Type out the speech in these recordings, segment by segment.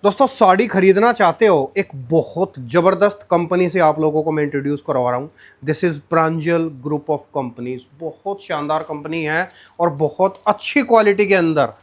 दोस्तों साड़ी खरीदना चाहते हो, एक बहुत ज़बरदस्त कंपनी से आप लोगों को मैं इंट्रोड्यूस करवा रहा हूँ। This is Pranjal group of companies. बहुत शानदार कंपनी है और बहुत अच्छी क्वालिटी के अंदर।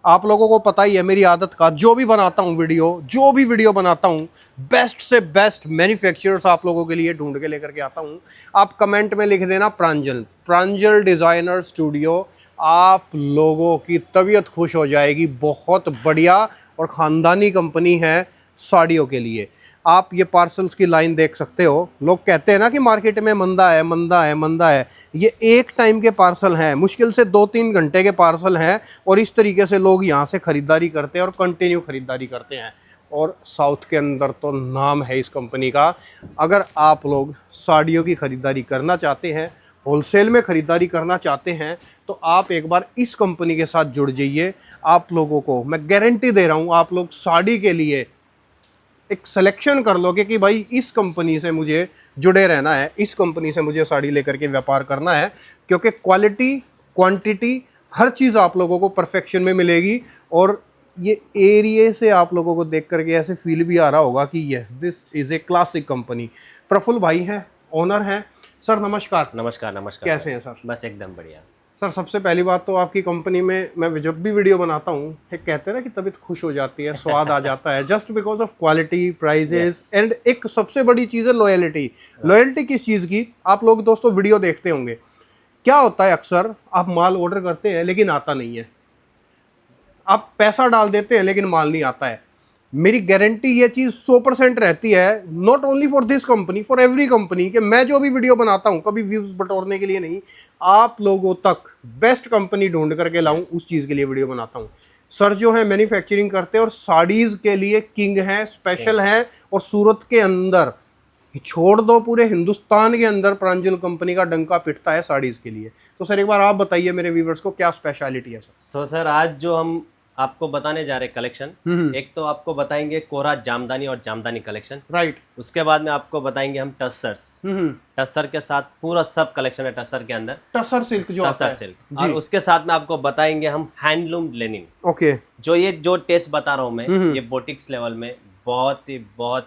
आप लोगों को पता ही है मेरी आदत का, जो भी वीडियो बनाता हूँ बेस्ट से बेस्ट मैन्युफैक्चरर्स आप लोगों के लिए ढूंढ के लेकर के आता हूँ। आप कमेंट में लिख देना प्रांजल, प्रांजल डिज़ाइनर स्टूडियो। आप लोगों की तबीयत खुश हो जाएगी। बहुत बढ़िया और ख़ानदानी कंपनी है साड़ियों के लिए। आप ये पार्सल्स की लाइन देख सकते हो। लोग कहते हैं ना कि मार्केट में मंदा है, मंदा है, मंदा है। ये एक टाइम के पार्सल हैं, मुश्किल से 2-3 घंटे के पार्सल हैं और इस तरीके से लोग यहाँ से ख़रीदारी करते हैं और कंटिन्यू ख़रीदारी करते हैं। और साउथ के अंदर तो नाम है इस कंपनी का। अगर आप लोग साड़ियों की ख़रीदारी करना चाहते हैं, होलसेल में ख़रीदारी करना चाहते हैं, तो आप एक बार इस कंपनी के साथ जुड़ जाइए। आप लोगों को मैं गारंटी दे रहा हूँ, आप लोग साड़ी के लिए एक सिलेक्शन कर लोगे कि भाई इस कंपनी से मुझे जुड़े रहना है, इस कंपनी से मुझे साड़ी लेकर के व्यापार करना है। क्योंकि क्वालिटी, क्वांटिटी, हर चीज़ आप लोगों को परफेक्शन में मिलेगी। और ये एरिया से आप लोगों को देख करके ऐसे फील भी आ रहा होगा कि yes this is a classic company. Praful भाई हैं, ओनर हैं। सर नमस्कार। नमस्कार। नमस्कार। कैसे हैं सर? बस एकदम बढ़िया। सर सबसे पहली बात तो आपकी कंपनी में मैं जब भी वीडियो बनाता हूँ, एक कहते हैं ना कि तबीयत खुश हो जाती है, स्वाद आ जाता है, just because of quality, prices and एक सबसे बड़ी चीज़ है लॉयल्टी। लॉयल्टी किस चीज़ की? आप लोग दोस्तों वीडियो देखते होंगे, क्या होता है अक्सर आप माल ऑर्डर करते हैं लेकिन आता नहीं है, आप पैसा डाल देते हैं लेकिन माल नहीं आता है। मेरी गारंटी ये चीज़ 100% रहती है, not only for this company, for every company, कि मैं जो भी वीडियो बनाता हूँ कभी व्यूज़ बटोरने के लिए नहीं, आप लोगों तक बेस्ट कंपनी ढूंढ करके लाऊं, उस चीज़ के लिए वीडियो बनाता हूँ। सर जो है मैन्युफैक्चरिंग करते हैं और साड़ीज़ के लिए किंग हैं, स्पेशल हैं। और सूरत के अंदर छोड़ दो, पूरे हिंदुस्तान के अंदर प्रांजल कंपनी का डंका पिटता है साड़ीज़ के लिए। तो सर एक बार आप बताइए मेरे व्यूवर्स को, क्या स्पेशलिटी है सर? सर आज जो हम आपको बताने जा रहे कलेक्शन, एक तो आपको बताएंगे कोरा जामदानी और जामदानी कलेक्शन, राइट। उसके बाद में आपको बताएंगे हम टसर्स। टसर के साथ पूरा सब कलेक्शन है टसर के अंदर, टसर सिल्क जो आता टसर है सिल्क। और उसके साथ में आपको बताएंगे हम हैंडलूम लेनिन। ओके। जो टेस्ट बता रहा हूँ मैं, ये बोटिक्स लेवल में बहुत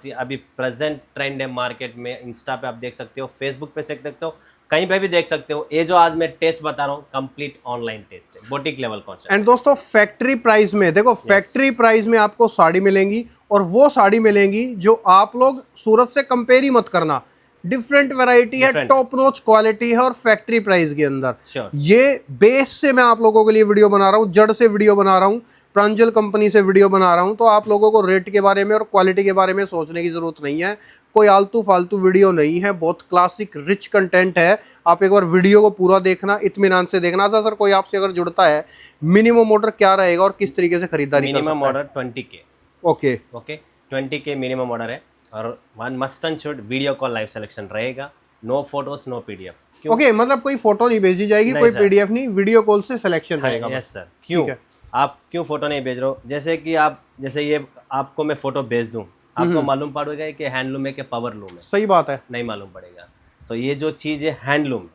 ही अभी प्रेजेंट ट्रेंड है मार्केट में। इंस्टा पे आप देख सकते हो, फेसबुक पे देख सकते हो, कहीं पे भी देख सकते हो। ये जो आज मैं टेस्ट बता रहा हूँ कंप्लीट ऑनलाइन टेस्ट है, बोटिक लेवल कॉन्सेप्ट। एंड दोस्तों फैक्ट्री प्राइस में देखो, फैक्ट्री प्राइस में आपको साड़ी मिलेंगी और वो साड़ी मिलेंगी जो आप लोग सूरत से कंपेयर ही मत करना। डिफरेंट वैरायटी है, टॉप नॉच क्वालिटी है और फैक्ट्री प्राइस के अंदर। ये बेस से मैं आप लोगों के लिए वीडियो बना रहा हूँ, जड़ से वीडियो बना रहा हूँ, प्रांजल कंपनी से वीडियो बना रहा हूँ। तो आप लोगों को रेट के बारे में और क्वालिटी के बारे में सोचने की जरूरत नहीं है। कोई आलतू फालतू वीडियो नहीं है, बहुत क्लासिक रिच कंटेंट है। आप एक बार वीडियो को पूरा देखना, इत्मीनान से देखना। था सर कोई आपसे अगर जुड़ता है, मिनिमम ऑर्डर क्या रहेगा और किस तरीके से खरीदारी कर सकता है? Minimum order 20K। Okay okay, 20K minimum order है और one must and should video call live selection रहेगा। No photos no PDF. Okay, मतलब कोई फोटो नहीं भेजी जाएगी, कोई पीडीएफ नहीं, वीडियो कॉल से सिलेक्शन रहेगा। Yes sir. क्यों आप क्यों फोटो नहीं भेज रहे हो? जैसे कि आप, जैसे ये आपको मैं फोटो भेज दूं, आपको मालूम पड़ेगा कि हैंडलूम है कि पावर लूम है? सही बात है, नहीं मालूम पड़ेगा। तो ये जो चीज है हैंडलूम,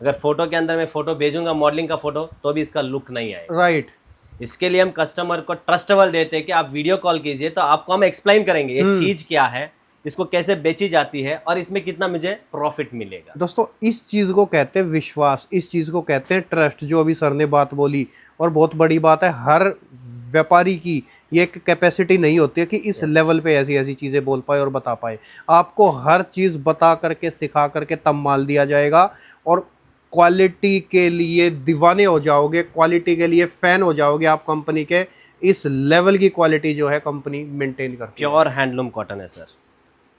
अगर फोटो के अंदर मैं फोटो भेजूंगा मॉडलिंग का फोटो, तो भी इसका लुक नहीं आएगा। राइट। इसके लिए हम कस्टमर को ट्रस्टेबल देते हैं कि आप वीडियो कॉल कीजिए, तो आपको हम एक्सप्लेन करेंगे ये चीज क्या है, इसको कैसे बेची जाती है और इसमें कितना मुझे प्रॉफिट मिलेगा। दोस्तों इस चीज को कहते हैं विश्वास, इस चीज को कहते हैं ट्रस्ट, जो अभी सर ने बात बोली। और बहुत बड़ी बात है, हर व्यापारी की ये एक कैपेसिटी नहीं होती है कि इस लेवल पे ऐसी ऐसी चीज़ें बोल पाए और बता पाए। आपको हर चीज़ बता करके, सिखा करके तब माल दिया जाएगा और क्वालिटी के लिए दीवाने हो जाओगे, क्वालिटी के लिए फैन हो जाओगे आप कंपनी के। इस लेवल की क्वालिटी जो है कंपनी मेंटेन करती है। प्योर हैंडलूम कॉटन है सर।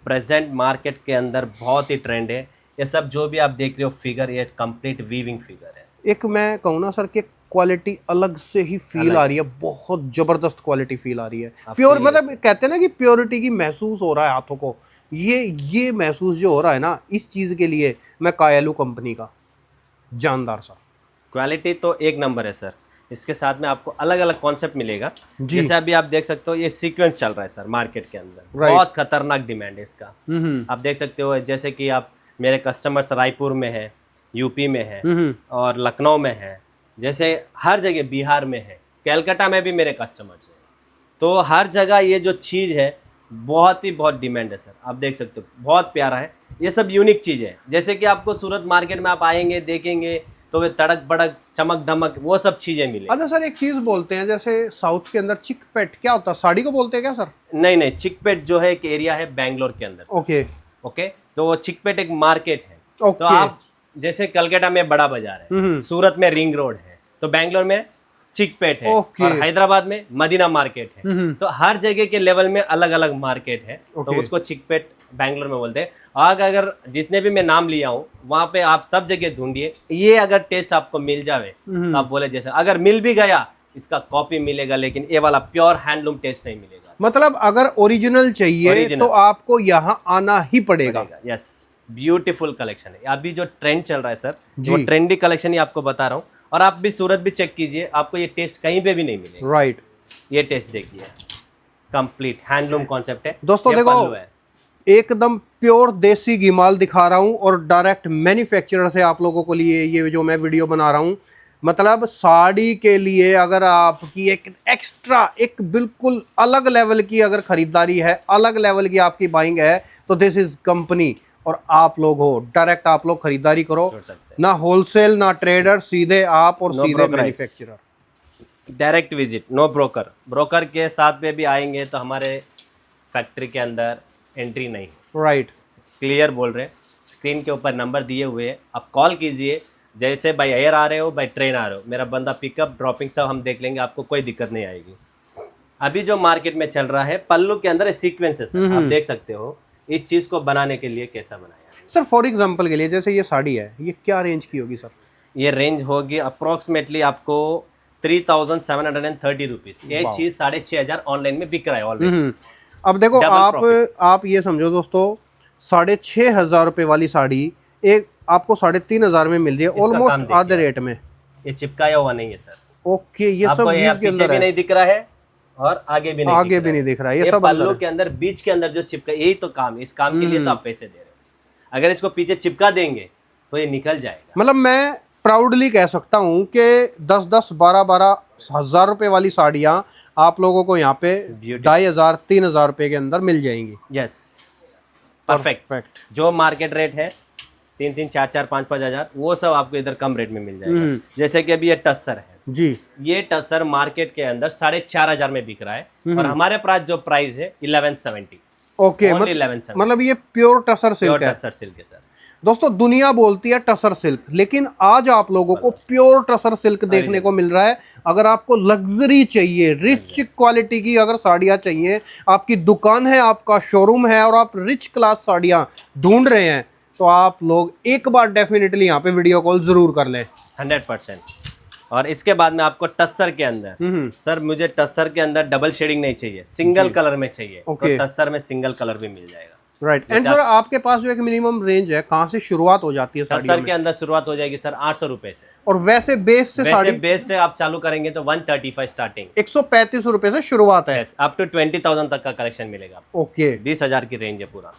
प्रेजेंट मार्केट के अंदर बहुत ही ट्रेंड है। ये सब जो भी आप देख रहे हो फिगर, ये कंप्लीट वीविंग फिगर है। एक मैं कहूँ ना सर कि क्वालिटी अलग से ही फील आ रही है, बहुत जबरदस्त क्वालिटी फील आ रही है। प्योर, मतलब कहते हैं ना कि प्योरिटी की महसूस हो रहा है हाथों को। ये महसूस जो हो रहा है ना, इस चीज़ के लिए मैं कायलू कंपनी का जानदार सा। क्वालिटी तो एक नंबर है सर। इसके साथ में आपको अलग अलग कॉन्सेप्ट मिलेगा। जैसे अभी आप देख सकते हो, ये सीक्वेंस चल रहा है सर मार्केट के अंदर, बहुत खतरनाक डिमांड है इसका। आप देख सकते हो, जैसे कि आप मेरे कस्टमर्स रायपुर में है, यूपी में है और लखनऊ में है, जैसे हर जगह बिहार में है, कलकत्ता में भी मेरे कस्टमर्स हैं। तो हर जगह ये जो चीज़ है बहुत डिमांड है सर। आप देख सकते हो बहुत प्यारा है, ये सब यूनिक चीज़ है। जैसे कि आपको सूरत मार्केट में आप आएंगे देखेंगे तो वे तड़क बड़क चमक धमक वो सब चीज़ें मिलेंगी। अच्छा सर, एक चीज़ बोलते हैं जैसे साउथ के अंदर चिकपेट क्या होता है, साड़ी को बोलते हैं क्या सर? नहीं नहीं, चिकपेट जो है एक एरिया है बैंगलोर के अंदर। ओके ओके, तो वो चिकपेट एक मार्केट है। ओके। तो आप जैसे कलकत्ता में बड़ा बाजार है, सूरत में रिंग रोड है, तो बैंगलोर में चिकपेट है, और हैदराबाद में मदीना मार्केट है। तो हर जगह के लेवल में अलग अलग मार्केट है, तो उसको चिकपेट बैंगलोर में बोलते हैं। आग अगर जितने भी मैं नाम लिया हूँ वहाँ पे आप सब जगह ढूंढिए, ये अगर टेस्ट आपको मिल जावे तो आप बोले जैसे अगर मिल भी गया इसका कॉपी मिलेगा, लेकिन ये वाला प्योर हैंडलूम टेस्ट नहीं मिलेगा। मतलब अगर ओरिजिनल चाहिए तो आपको यहाँ आना ही पड़ेगा। यस, ब्यूटीफुल कलेक्शन है। अभी जो ट्रेंड चल रहा है सर, वो ट्रेंडी कलेक्शन ही आपको बता रहा हूँ। और आप भी सूरत भी चेक कीजिए, आपको ये टेस्ट कहीं पे भी नहीं मिलेगा। राइट, ये टेस्ट देखिए, कंप्लीट हैंडलूम कॉन्सेप्ट है दोस्तों। देखो एकदम प्योर देसी घी माल दिखा रहा हूँ और डायरेक्ट मैन्युफैक्चरर से आप लोगों को लिए ये जो मैं वीडियो बना रहा हूँ। मतलब साड़ी के लिए अगर आपकी एक एक्स्ट्रा एक बिल्कुल अलग लेवल की अगर खरीदारी है, अलग लेवल की आपकी बाइंग है, तो दिस इज कंपनी। और आप लोग हो डायरेक्ट आप लोग खरीदारी करो, ना होलसेल ना ट्रेडर, सीधे आप और सीधे manufacturer. Direct visit, no broker. Broker के साथ में भी आएंगे तो हमारे फैक्ट्री के अंदर एंट्री नहीं। राइट, क्लियर बोल रहे हैं। स्क्रीन के ऊपर नंबर दिए हुए हैं, आप कॉल कीजिए। जैसे बाई एयर आ रहे हो बाई ट्रेन आ रहे हो, मेरा बंदा पिकअप ड्रॉपिंग सब हम देख लेंगे, आपको कोई दिक्कत नहीं आएगी। अभी जो मार्केट में चल रहा है पल्लू के अंदर सीक्वेंस है सर, आप देख सकते हो इस चीज़ को बनाने के लिए कैसा बनाया सर। फॉर एग्जांपल के लिए जैसे ये साड़ी है, ये क्या रेंज की होगी सर? ये रेंज होगी अप्रोक्सीमेटली आपको 3730 रुपीज़। ये चीज़ 6500 ऑनलाइन में बिक रहा है ऑलरेडी। अब देखो आप ये समझो दोस्तों, 6500 रुपये वाली साड़ी एक आपको 3500 में मिल रही है, ऑलमोस्ट आधे रेट में। ये चिपकाया हुआ नहीं है सर। ओके, ये सब पीछे भी नहीं दिख रहा है और आगे भी नहीं दिख रहा है। ये सब पल्लू के अंदर बीच के अंदर जो चिपका, यही तो काम है। इस काम के लिए तो आप पैसे दे रहे हो। अगर इसको पीछे चिपका देंगे तो ये निकल जाएगा। मतलब मैं प्राउडली कह सकता हूँ कि 10-10, 12-12 हज़ार रुपए वाली साड़ियाँ आप लोगों को यहाँ पे 2500, 3000 रुपए के अंदर मिल जाएंगी। Yes, perfect. जो मार्केट रेट है 3-3, 4-4, 5-5 हज़ार, वो सब आपको इधर कम रेट में मिल जाएगा। जैसे कि अभी ये टस्सर है जी, ये टस्सर मार्केट के अंदर 4500 में बिक रहा है और हमारे पास जो प्राइस है 1170। ओके, मतलब ये प्योर टसर सिल्क है। टसर सिल्क है सर। दोस्तों दुनिया बोलती है टसर सिल्क, लेकिन आज आप लोगों को प्योर टसर सिल्क देखने को मिल रहा है। अगर आपको लग्जरी चाहिए, रिच क्वालिटी की अगर साड़ियाँ चाहिए, आपकी दुकान है, आपका शोरूम है और आप रिच क्लास साड़ियाँ ढूंढ रहे हैं, तो आप लोग एक बार डेफिनेटली यहाँ पे वीडियो कॉल जरूर कर लें। 100%। और इसके बाद में आपको टस्सर के अंदर, सर मुझे टस्सर के अंदर डबल शेडिंग नहीं चाहिए, सिंगल कलर में चाहिए। तो टस्सर में सिंगल कलर भी मिल जाएगा। राइट। एंड सर आपके पास जो एक मिनिमम रेंज है, कहाँ से शुरुआत हो जाती है? टस्सर के अंदर शुरुआत हो जाएगी सर 800 रुपए से। और वैसे बेस से आप चालू करेंगे तो 135 स्टार्टिंग, 135 रुपए से शुरुआत है। अप टू 20,000 तक का कलेक्शन मिलेगा। ओके, 20,000 की रेंज है पूरा,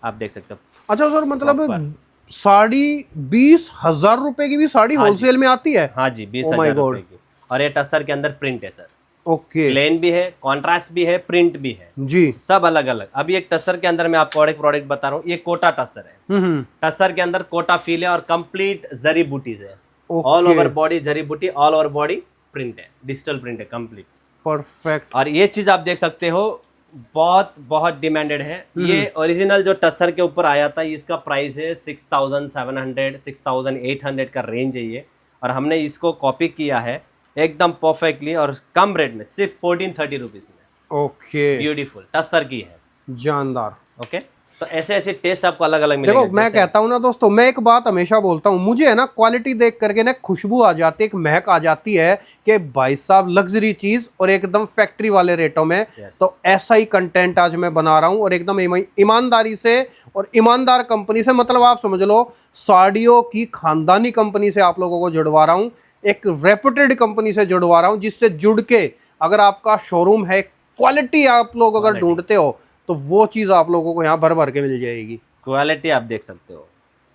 आप देख सकते हो। अच्छा सर, मतलब साड़ी 20,000 रुपए की भी साड़ी होलसेल में आती है? हाँ जी, 20,000 रुपए की। और ये टस्सर के अंदर प्रिंट है सर। ओके, प्लेन भी है, कॉन्ट्रास्ट भी है, प्रिंट भी है जी, सब अलग अलग। अभी एक टस्सर के अंदर मैं आपको एक प्रोडक्ट बता रहा हूँ, ये कोटा टस्सर है। टस्सर के अंदर कोटा फील है और कंप्लीट जरी बूटीज है। ऑल ओवर बॉडी जरी बूटी, ऑल ओवर बॉडी प्रिंट है, डिजिटल प्रिंट है कंप्लीट। परफेक्ट। और ये चीज आप देख सकते हो बहुत डिमांडेड है। ये ओरिजिनल जो टस्सर के ऊपर आया था, इसका प्राइस है 6,700, 6,800 का रेंज है ये। और हमने इसको कॉपी किया है एकदम परफेक्टली और कम रेट में, सिर्फ 1430 रुपीज में। ओके, ब्यूटीफुल टस्सर की है, जानदार। ओके, तो ऐसे ऐसे टेस्ट आपको अलग अलग मिलेगा। देखो मैं कहता हूँ ना दोस्तों, मैं एक बात हमेशा बोलता हूँ, मुझे है ना क्वालिटी देख करके ना खुशबू आ जाती है, एक महक आ जाती है कि भाई साहब लग्जरी चीज और एकदम फैक्ट्री वाले रेटों में। तो ऐसा ही कंटेंट आज मैं बना रहा हूँ और एकदम ईमानदारी से और ईमानदार कंपनी से, मतलब आप समझ लो साड़ियों की खानदानी कंपनी से आप लोगों को जुड़वा रहा हूँ, एक रेपुटेड कंपनी से जुड़वा रहा हूँ, जिससे जुड़ के अगर आपका शोरूम है, क्वालिटी आप लोग अगर ढूंढते हो तो वो चीज़ आप लोगों को यहाँ भर भर के मिल जाएगी। क्वालिटी आप देख सकते हो।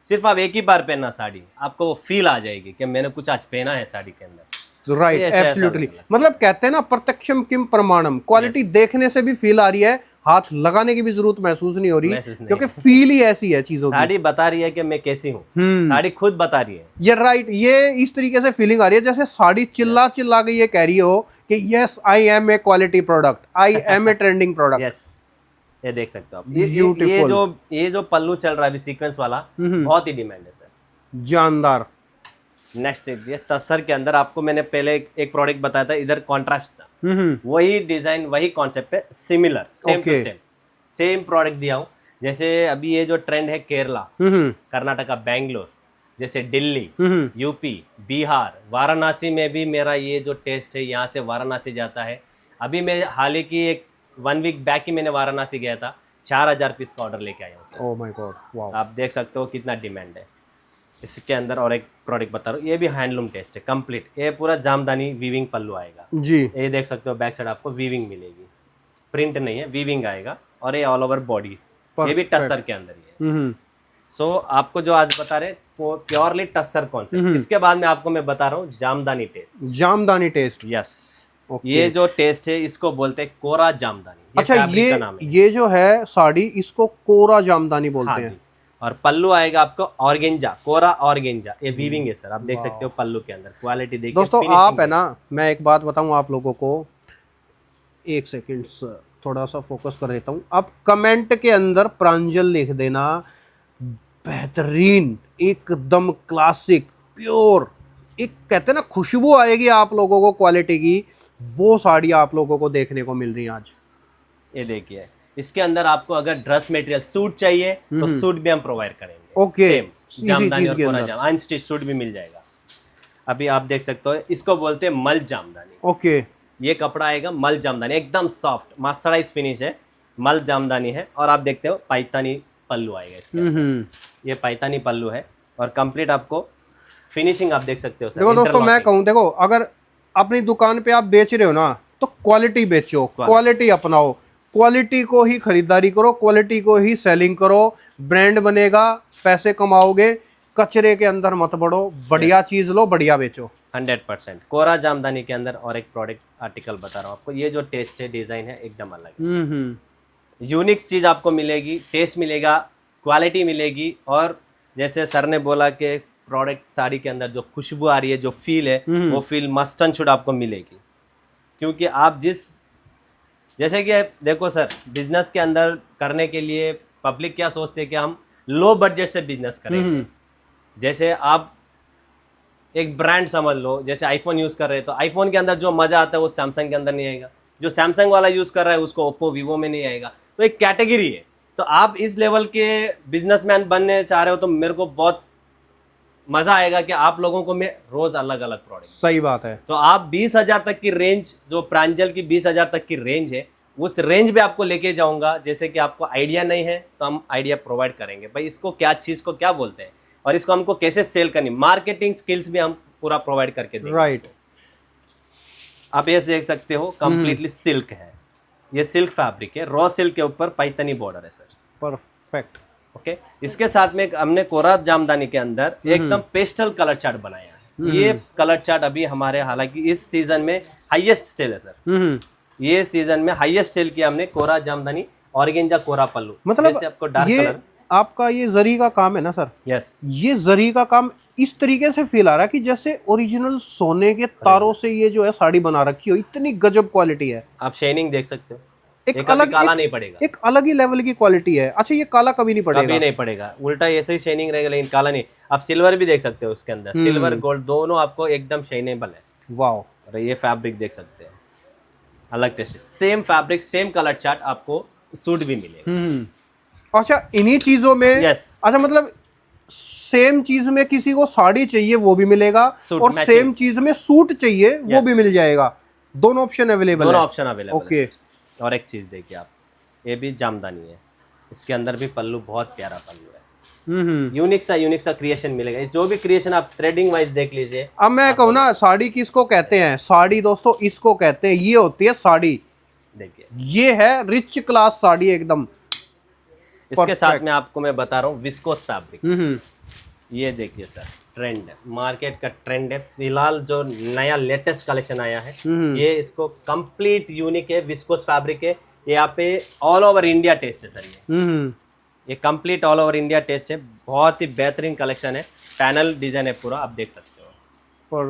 सिर्फ आप एक ही बार पहनना साड़ी, आपको वो फील आ जाएगी कि मैंने कुछ आज पहना है साड़ी के अंदर। Right, absolutely. मतलब कहते हैं ना प्रत्यक्षम किम प्रमाणम, क्वालिटी देखने से भी फील आ रही है, हाथ लगाने की भी जरूरत महसूस नहीं हो रही, क्योंकि फील ही ऐसी है चीजों की। साड़ी बता रही है कि मैं कैसी हूँ, साड़ी खुद बता रही है। ये राइट, ये इस तरीके से फीलिंग आ रही है जैसे साड़ी चिल्ला चिल्ला के ये कह रही हो कि yes I am a quality product, I am a trending product. Yes, ये देख सकते हो आप। ये जो पल्लू चल रहा है अभी सीक्वेंस वाला, बहुत ही डिमांड है सर, जानदार। नेक्स्ट ये तसर के अंदर आपको मैंने पहले एक प्रोडक्ट बताया था, इधर कॉन्ट्रास्ट था, वही डिजाइन वही कॉन्सेप्ट है, similar, same to same product दिया हूँ। जैसे अभी ये जो ट्रेंड है केरला, कर्नाटका, बैंगलोर, जैसे दिल्ली, यूपी, बिहार, वाराणसी में भी मेरा ये जो टेस्ट है यहाँ से वाराणसी जाता है। अभी मैं हाल ही की 1 वीक बैक ही मैंने वाराणसी गया था, 4000 पीस का ऑर्डर लेके आया हूँ। Oh my God, wow. आप देख सकते हो कितना डिमांड है। इसके अंदर और एक प्रोडक्ट बता रहा हूँ, ये भी हैंडलूम टेस्ट है कंप्लीट, ये पूरा जामदानी वीविंग पल्लू आएगा जी। ये देख सकते हो, बैक साइड आपको वीविंग मिलेगी, प्रिंट नहीं है, वीविंग आएगा, और ये ऑल ओवर बॉडी, ये भी टस्सर के अंदर ही है। सो आपको जो आज बता रहे वो प्योरली टस्सर कॉन्सेप्ट। इसके बाद में आपको मैं बता रहा हूँ Jamdani taste. Jamdani taste, yes. ये जो टेस्ट है इसको बोलते हैं कोरा जामदानी। अच्छा, ये जो है साड़ी, इसको कोरा जामदानी बोलते हैं। और पल्लू आएगा आपको ऑर्गेंजा, कोरा ऑर्गेंजा, ये वीविंग है सर। आप देख सकते हो पल्लू के अंदर क्वालिटी देखिए दोस्तों। आप है ना, मैं एक बात बताऊं आप लोगों को, एक सेकंड थोड़ा सा फोकस कर देता हूं। आप कमेंट के अंदर प्रांजल लिख देना, बेहतरीन, एकदम क्लासिक, प्योर, एक कहते हैं ना खुशबू आएगी आप लोगों को क्वालिटी की, वो साड़ी आप लोगों को देखने को मिल रही है आज। ये देखिए, इसके अंदर आपको अगर ड्रेस मटेरियल सूट चाहिए तो सूट भी हम प्रोवाइड करेंगे। ओके, सेम जामदानी और कोरा जाम, अनस्टिच सूट भी मिल जाएगा। अभी आप देख सकते हो, इसको बोलते हैं मल जामदानी। ओके, ये कपड़ा आएगा मल जामदानी, एकदम सॉफ्ट मर्सराइज फिनिश है, मल जामदानी है। और आप देखते हो पाइतानी पल्लू आएगा इसके, ये पाइतानी पल्लू है, और कंप्लीट आपको फिनिशिंग आप देख सकते हो सर। देखो दोस्तों, मैं कहूँ, देखो अगर अपनी दुकान पे आप बेच रहे हो ना, तो क्वालिटी बेचो, क्वालिटी अपनाओ, क्वालिटी को ही खरीदारी करो, क्वालिटी को ही सेलिंग करो, ब्रांड बनेगा, पैसे कमाओगे, कचरे के अंदर मत बढ़ो, बढ़िया चीज लो, बढ़िया बेचो। 100% कोरा जामदानी के अंदर और एक प्रोडक्ट आर्टिकल बता रहा हूँ आपको। ये जो टेस्ट है, डिजाइन है, एकदम अलग है, यूनिक चीज आपको मिलेगी, टेस्ट मिलेगा, क्वालिटी मिलेगी। और जैसे सर ने बोला कि प्रोडक्ट साड़ी के अंदर जो खुशबू आ रही है, जो फील है, वो फील मस्ट एंड शुड आपको मिलेगी। क्योंकि आप जैसे कि देखो सर, बिजनेस के अंदर करने के लिए पब्लिक क्या सोचते हैं कि हम लो बजट से बिजनेस करेंगे। जैसे आप एक ब्रांड समझ लो, जैसे आईफोन यूज कर रहे हैं, तो आईफोन के अंदर जो मजा आता है वो सैमसंग के अंदर नहीं आएगा, जो सैमसंग वाला यूज कर रहा है उसको ओप्पो वीवो में नहीं आएगा। तो एक कैटेगरी है। तो आप इस लेवल के बिजनेसमैन बनने चाह रहे हो तो मेरे को बहुत मजा आएगा कि आप लोगों को मैं रोज अलग अलग प्रोडक्ट। सही बात है। तो आप 20,000 तक की रेंज, जो प्रांजल की 20,000 तक की रेंज है, उस रेंज पे आपको लेके जाऊंगा। जैसे कि आपको आइडिया नहीं है तो हम आइडिया प्रोवाइड करेंगे, भाई इसको क्या चीज को क्या बोलते हैं और इसको हमको कैसे सेल करनी, मार्केटिंग स्किल्स भी हम पूरा प्रोवाइड करके देंगे। राइट। आप ये देख सकते हो, कंप्लीटली सिल्क है, ये सिल्क फैब्रिक है, रॉ सिल्क के ऊपर पैतनी बॉर्डर है सर। परफेक्ट। ओके, इसके साथ में हमने कोरा जामदानी के अंदर एकदम पेस्टल कलर चार्ट बनाया है। ये कलर चार्ट अभी हमारे, हालांकि इस सीजन में हाईएस्ट सेल है सर। ये सीजन में हाईएस्ट सेल किया हमने कोरा जामदानी, ऑर्गेंजा कोरा पल्लू। मतलब जैसे आपको डार्क कलर, आपका ये जरी का काम है ना सर? यस। ये जरी का काम इस तरीके से फील आ रहा है कि जैसे ओरिजिनल सोने के तारों से ये जो है साड़ी बना रखी हो, इतनी गजब क्वालिटी है। आप शाइनिंग देख सकते हो, एक अलग, काला नहीं पड़ेगा, एक अलग ही लेवल की क्वालिटी है। अच्छा, ये काला कभी नहीं पड़ेगा? कभी नहीं पड़ेगा, उल्टा ऐसे ही शाइनिंग रहेगा, लेकिन काला नहीं। आप सिल्वर भी देख सकते हो उसके अंदर, सिल्वर गोल्ड दोनों आपको एकदम शाइनेबल है। वाओ। और ये फैब्रिक देख सकते हैं, अलग taste, same fabric, same colour chart, आपको सूट भी मिलेगा। अच्छा, इन्हीं चीजों में? यस। अच्छा, मतलब सेम चीज में किसी को साड़ी चाहिए वो भी मिलेगा, और सेम चीज में सूट चाहिए वो भी मिल जाएगा। दोनों ऑप्शन अवेलेबल है। दोनों ऑप्शन अवेलेबल। ओके। और एक चीज देखिए आप, ये भी जामदानी है, इसके अंदर भी पल्लू बहुत प्यारा पल्लू है। यूनिक सा क्रिएशन मिलेगा। जो भी क्रिएशन आप थ्रेडिंग वाइज देख लीजिए। अब मैं कहूँ ना, साड़ी किसको कहते हैं? साड़ी दोस्तों इसको कहते हैं, ये होती है साड़ी। देखिए, ये है रिच क्लास साड़ी एकदम। इसके साथ में आपको मैं बता रहा हूँ विस्कोस फैब्रिक। ये देखिए सर, ट्रेंड है, मार्केट का ट्रेंड है फिलहाल, जो नया लेटेस्ट कलेक्शन आया है, ये इसको कंप्लीट यूनिक है, विस्कोस फैब्रिक है, ये यहाँ पे ऑल ओवर इंडिया टेस्ट है सर। ये complete all over India taste है, बहुत ही बेहतरीन कलेक्शन है, पैनल डिजाइन है पूरा, आप देख सकते हो।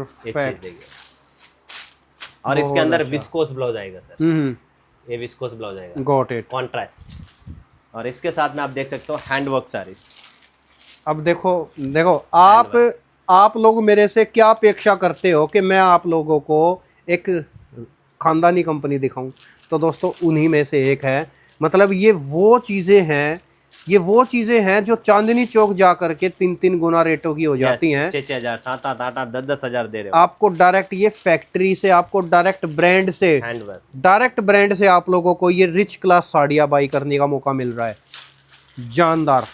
ये चीज परफेक्ट। देखिए, और इसके अंदर विस्कोस ब्लाउज आएगा सर, ये विस्कोस ब्लाउज आएगा, गॉट इट। कॉन्ट्रास्ट, और इसके साथ में आप देख सकते हो हैंडवर्क साड़ीज। अब देखो देखो आप लोग मेरे से क्या अपेक्षा करते हो कि मैं आप लोगों को एक खानदानी कंपनी दिखाऊं, तो दोस्तों उन्हीं में से एक है। मतलब ये वो चीज़ें हैं जो चांदनी चौक जा करके 3-3 गुना रेटों की हो जाती हैं। 6,000, 7,000, 8,000, 10,000 दे रहे हो आपको डायरेक्ट ये फैक्ट्री से, आपको डायरेक्ट ब्रांड से, आप लोगों को ये रिच क्लास साड़ियाँ बाई करने का मौका मिल रहा है। जानदार।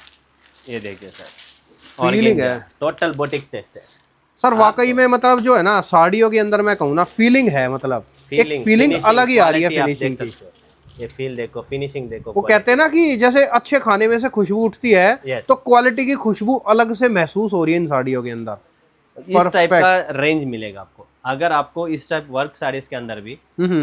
ये देखिए सर, फीलिंग है, टोटल बुटीक टेस्ट है सर वाकई में। मतलब जो है ना साड़ियों के अंदर मैं कहूँ ना फीलिंग है, मतलब एक फीलिंग अलग ही आ रही है फिनिशिंग की। ये फील देखो, फिनिशिंग देखो, वो कहते हैं ना कि जैसे अच्छे खाने में से खुशबू उठती है, तो क्वालिटी की खुशबू अलग से महसूस हो रही है इन साड़ियों के अंदर। इस टाइप का रेंज मिलेगा आपको। अगर आपको इस टाइप वर्क साड़ीज के अंदर भी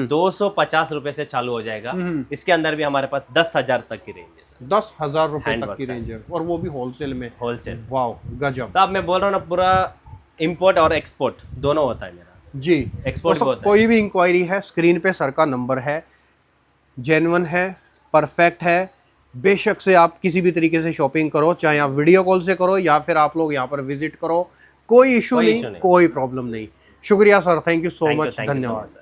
250 रुपए से चालू हो जाएगा, इसके अंदर भी हमारे पास 10,000 तक की रेंज है सर। 10,000 रुपए तक की रेंज है, और वो भी होलसेल में। होलसेल, वाह गजब। तो अब मैं बोल रहा हूँ ना, पूरा इंपोर्ट और एक्सपोर्ट दोनों होता है मेरा जी। एक्सपोर्ट भी होता है। कोई भी इंक्वायरी है, स्क्रीन पे सर का नंबर है, जेन्युइन है, परफेक्ट है। बेशक से आप किसी भी तरीके से शॉपिंग करो, चाहे आप वीडियो कॉल से करो या फिर आप लोग यहाँ पर विजिट करो, कोई इशू नहीं, कोई प्रॉब्लम नहीं। शुक्रिया sir, thank you so much, धन्यवाद।